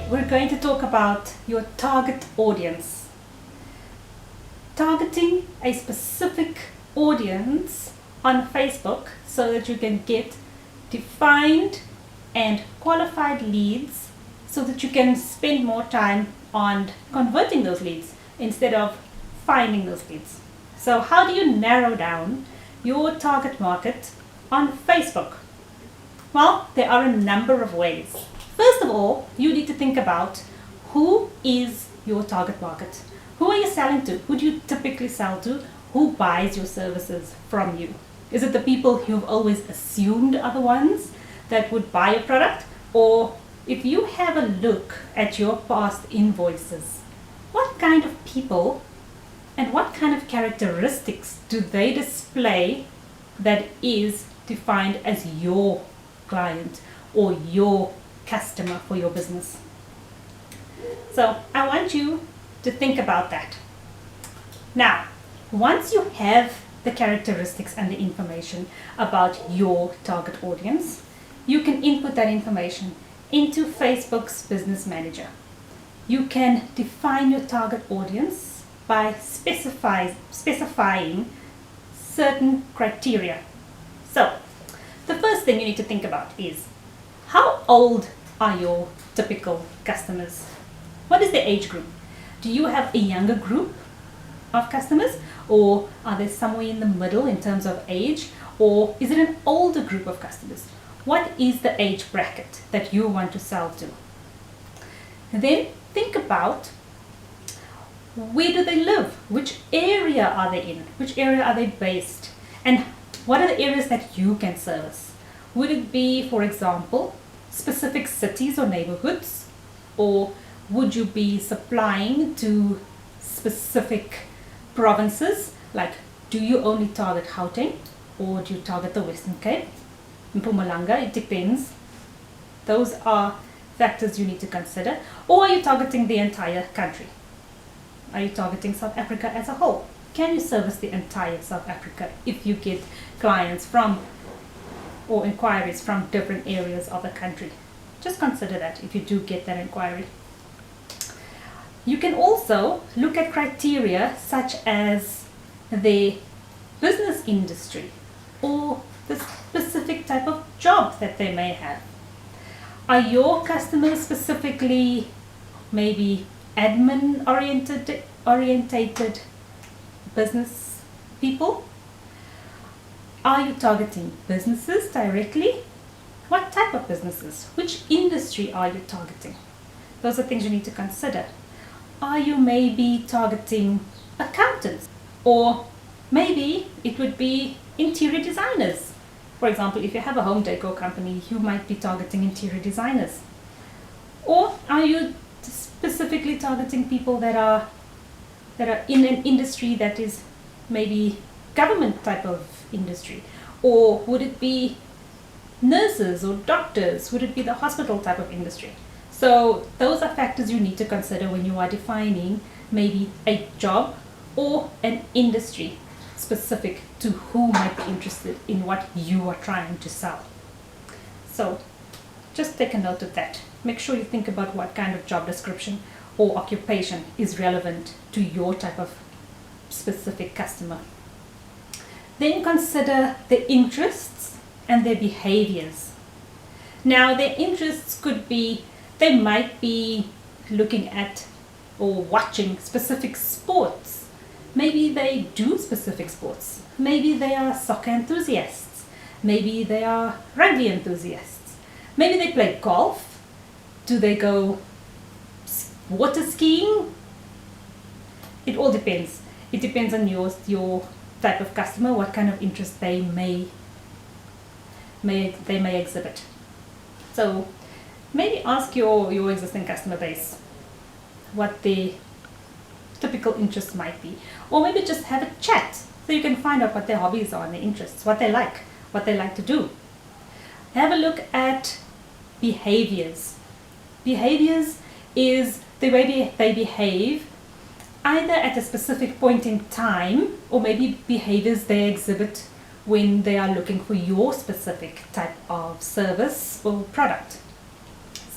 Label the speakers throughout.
Speaker 1: Today we're going to talk about your target audience. Targeting a specific audience on Facebook so that you can get defined and qualified leads so that you can spend more time on converting those leads instead of finding those leads. So how do you narrow down your target market on Facebook? Well, there are a number of ways. First of all, you need to think about who is your target market. Who are you selling to? Who do you typically sell to? Who buys your services from you? Is it the people you've always assumed are the ones that would buy your product? Or if you have a look at your past invoices, what kind of people and what kind of characteristics do they display that is defined as your client or your customer for your business? So I want you to think about that. Now, once you have the characteristics and the information about your target audience, you can input that information into Facebook's Business Manager. You can define your target audience by specifying certain criteria. So, the first thing you need to think about is, how old are your typical customers? What is their age group? Do you have a younger group of customers, or are they somewhere in the middle in terms of age, or is it an older group of customers? What is the age bracket that you want to sell to? And then think about, where do they live? Which area are they in? Which area are they based? And what are the areas that you can service? Would it be, for example, specific cities or neighborhoods? Or would you be supplying to specific provinces? Like, do you only target Gauteng, or do you target the Western Cape, Mpumalanga? It depends. Those are factors you need to consider. Or are you targeting the entire country? Are you targeting South Africa as a whole? Can you service the entire South Africa if you get clients from or inquiries from different areas of the country? Just consider that if you do get that inquiry. You can also look at criteria such as the business industry or the specific type of job that they may have. Are your customers specifically maybe admin orientated business people? Are you targeting businesses directly? What type of businesses? Which industry are you targeting? Those are things you need to consider. Are you maybe targeting accountants? Or maybe it would be interior designers. For example, if you have a home decor company, you might be targeting interior designers. Or are you specifically targeting people that are in an industry that is maybe government type of industry? Or would it be nurses or doctors? Would it be the hospital type of industry? So those are factors you need to consider when you are defining maybe a job or an industry specific to who might be interested in what you are trying to sell. So just take a note of that. Make sure you think about what kind of job description or occupation is relevant to your type of specific customer. Then consider their interests and their behaviors. Now, their interests could be, they might be looking at or watching specific sports. Maybe they do specific sports. Maybe they are soccer enthusiasts. Maybe they are rugby enthusiasts. Maybe they play golf. Do they go water skiing? It all depends. It depends on your type of customer, what kind of interest they may exhibit. So maybe ask your existing customer base what their typical interests might be, or maybe just have a chat so you can find out what their hobbies are and their interests, what they like to do. Have a look at behaviors. Behaviors is the way they behave either at a specific point in time, or maybe behaviors they exhibit when they are looking for your specific type of service or product.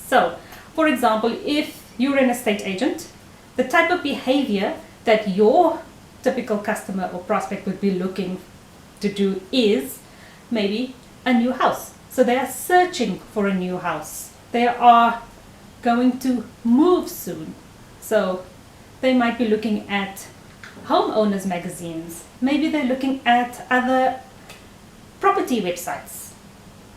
Speaker 1: So For example, if you're an estate agent, the type of behavior that your typical customer or prospect would be looking to do is maybe a new house. So they are searching for a new house. They are going to move soon. So they might be looking at homeowners magazines. Maybe they're looking at other property websites.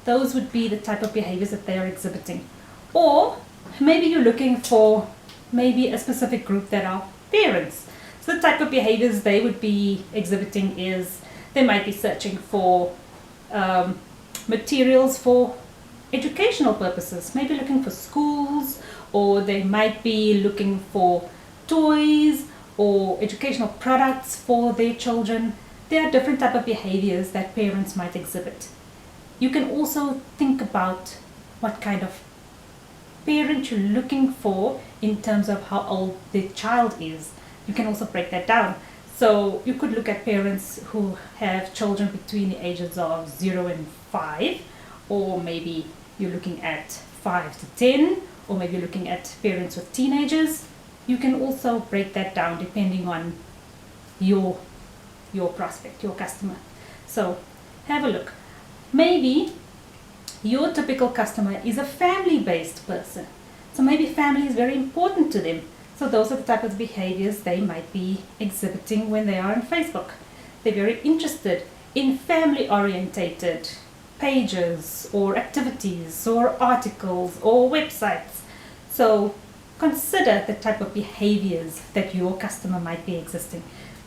Speaker 1: Those would be the type of behaviors that they are exhibiting. Or maybe you're looking for maybe a specific group that are parents. So the type of behaviors they would be exhibiting is they might be searching for materials for educational purposes, maybe looking for schools, or they might be looking for toys or educational products for their children. There are different type of behaviors that parents might exhibit. You can also think about what kind of parent you're looking for in terms of how old their child is. You can also break that down. So you could look at parents who have children between the ages of 0 and 5, or maybe you're looking at 5 to 10, or maybe you're looking at parents with teenagers. You can also break that down depending on your prospect, your customer. So have a look. Maybe your typical customer is a family-based person. So maybe family is very important to them. So those are the type of behaviors they might be exhibiting when they are on Facebook. They're very interested in family-orientated pages or activities or articles or websites. So consider the type of behaviors that your customer might be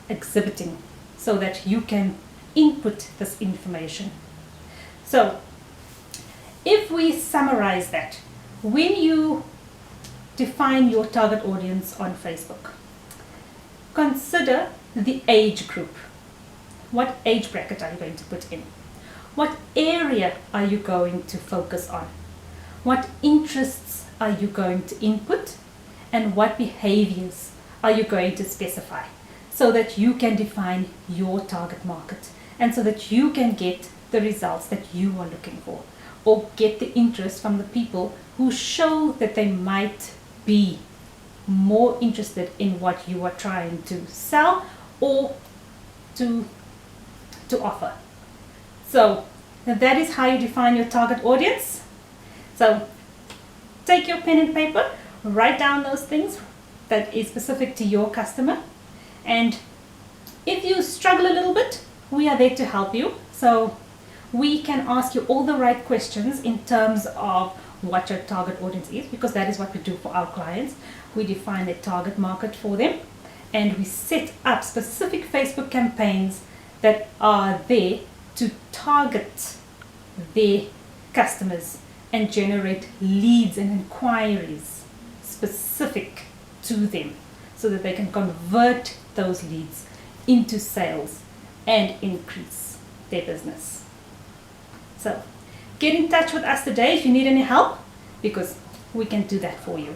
Speaker 1: exhibiting so that you can input this information. So if we summarize that, when you define your target audience on Facebook, consider the age group. What age bracket are you going to put in? What area are you going to focus on? What interests are you going to input? And what behaviors are you going to specify so that you can define your target market and so that you can get the results that you are looking for, or get the interest from the people who show that they might be more interested in what you are trying to sell or to offer. So that is how you define your target audience. So take your pen and paper, write down those things that is specific to your customer, and if you struggle a little bit, we are there to help you. So we can ask you all the right questions in terms of what your target audience is, because that is what we do for our clients. We define a target market for them, and we set up specific Facebook campaigns that are there to target their customers and generate leads and inquiries specific to them so that they can convert those leads into sales and increase their business. So get in touch with us today if you need any help, because we can do that for you.